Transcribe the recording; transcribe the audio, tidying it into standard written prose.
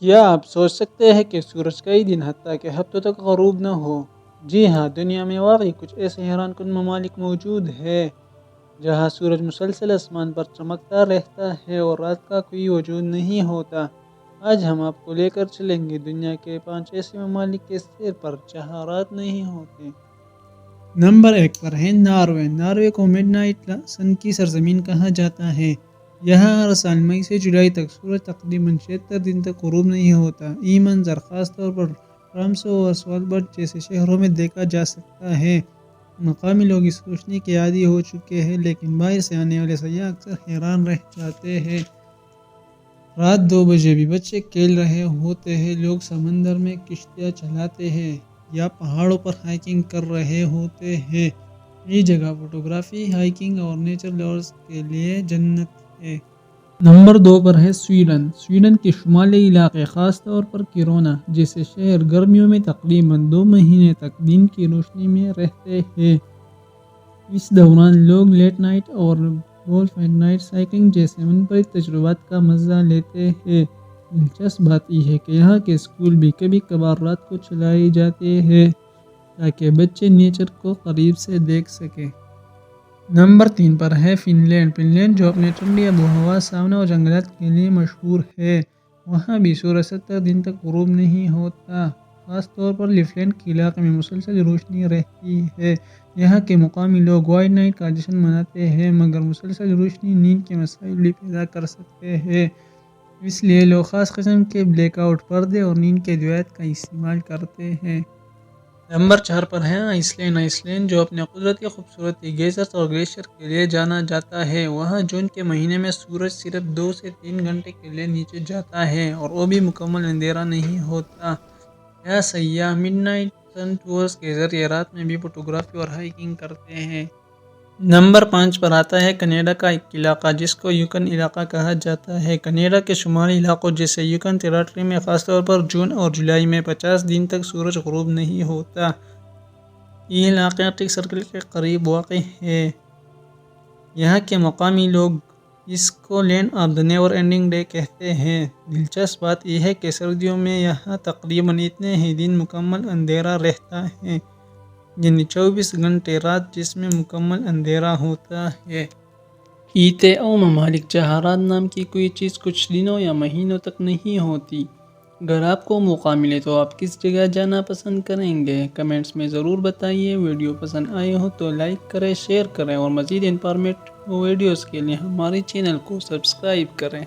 کیا آپ سوچ سکتے ہیں کہ سورج کئی دن حتیٰ کہ ہفتوں تک غروب نہ ہو؟ جی ہاں، دنیا میں واقعی کچھ ایسے حیران کن ممالک موجود ہیں جہاں سورج مسلسل آسمان پر چمکتا رہتا ہے اور رات کا کوئی وجود نہیں ہوتا۔ آج ہم آپ کو لے کر چلیں گے دنیا کے 5 ایسے ممالک کے سیر پر جہاں رات نہیں ہوتی۔ نمبر 1 پر ہے ناروے۔ ناروے کو مڈ نائٹ سن کی سرزمین کہا جاتا ہے۔ یہاں ہر سال مئی سے جولائی تک سورج تقریباً 76 دن تک غروب نہیں ہوتا۔ یہ منظر خاص طور پر ٹرامسو اور سوالبارڈ جیسے شہروں میں دیکھا جا سکتا ہے۔ مقامی لوگ اس روشنی کے عادی ہو چکے ہیں، لیکن باہر سے آنے والے سیاح اکثر حیران رہ جاتے ہیں۔ رات 2 بجے بھی بچے کھیل رہے ہوتے ہیں، لوگ سمندر میں کشتیاں چلاتے ہیں یا پہاڑوں پر ہائیکنگ کر رہے ہوتے ہیں۔ یہ جگہ فوٹوگرافی، ہائیکنگ اور نیچر لورز کے لیے جنت ہے۔ نمبر 2 پر ہے سویڈن۔ سویڈن کے شمالی علاقے، خاص طور پر کیرونا جیسے شہر، گرمیوں میں تقریباً 2 مہینے تک دن کی روشنی میں رہتے ہیں۔ اس دوران لوگ لیٹ نائٹ اور گولف اینڈ نائٹ سائیکلنگ جیسے منفرد تجربات کا مزہ لیتے ہیں۔ دلچسپ بات یہ ہے کہ یہاں کے اسکول بھی کبھی کبھار رات کو چلائے جاتے ہیں تاکہ بچے نیچر کو قریب سے دیکھ سکیں۔ نمبر 3 پر ہے فن لینڈ۔ فن لینڈ جو اپنے ٹھنڈی آب و ہوا، ساونا اور جنگلات کے لیے مشہور ہے، وہاں بھی سورج 70 دن تک غروب نہیں ہوتا۔ خاص طور پر لیفلینڈ کے علاقے میں مسلسل روشنی رہتی ہے۔ یہاں کے مقامی لوگ وائٹ نائٹ کا جشن مناتے ہیں، مگر مسلسل روشنی نیند کے مسائل بھی پیدا کر سکتے ہیں۔ اس لیے لوگ خاص قسم کے بلیک آؤٹ پردے اور نیند کے ادویات کا استعمال کرتے ہیں۔ نمبر 4 پر ہے آئس لینڈ۔ آئس لینڈ جو اپنے قدرتی خوبصورتی، گیزرز اور گلیشیئر کے لیے جانا جاتا ہے، وہاں جون کے مہینے میں سورج صرف 2 سے 3 گھنٹے کے لیے نیچے جاتا ہے اور وہ بھی مکمل اندھیرا نہیں ہوتا۔ یہاں سیاح مڈ نائٹ سن ٹورز کے ذریعے رات میں بھی فوٹوگرافی اور ہائیکنگ کرتے ہیں۔ نمبر 5 پر آتا ہے کینیڈا کا ایک علاقہ جس کو یوکن علاقہ کہا جاتا ہے۔ کینیڈا کے شمالی علاقوں جیسے یوکن ٹیریٹری میں خاص طور پر جون اور جولائی میں 50 دن تک سورج غروب نہیں ہوتا۔ یہ علاقہ آرکٹک سرکل کے قریب واقع ہے۔ یہاں کے مقامی لوگ اس کو land of the never ending day کہتے ہیں۔ دلچسپ بات یہ ہے کہ سردیوں میں یہاں تقریباً اتنے ہی دن مکمل اندھیرا رہتا ہے، یعنی 24 گھنٹے رات جس میں مکمل اندھیرا ہوتا ہے۔ ایتے او ممالک جہاں رات نام کی کوئی چیز کچھ دنوں یا مہینوں تک نہیں ہوتی۔ اگر آپ کو موقع ملے تو آپ کس جگہ جانا پسند کریں گے؟ کمنٹس میں ضرور بتائیے۔ ویڈیو پسند آئے ہو تو لائک کریں، شیئر کریں اور مزید انفارمیٹیو ویڈیوز کے لیے ہمارے چینل کو سبسکرائب کریں۔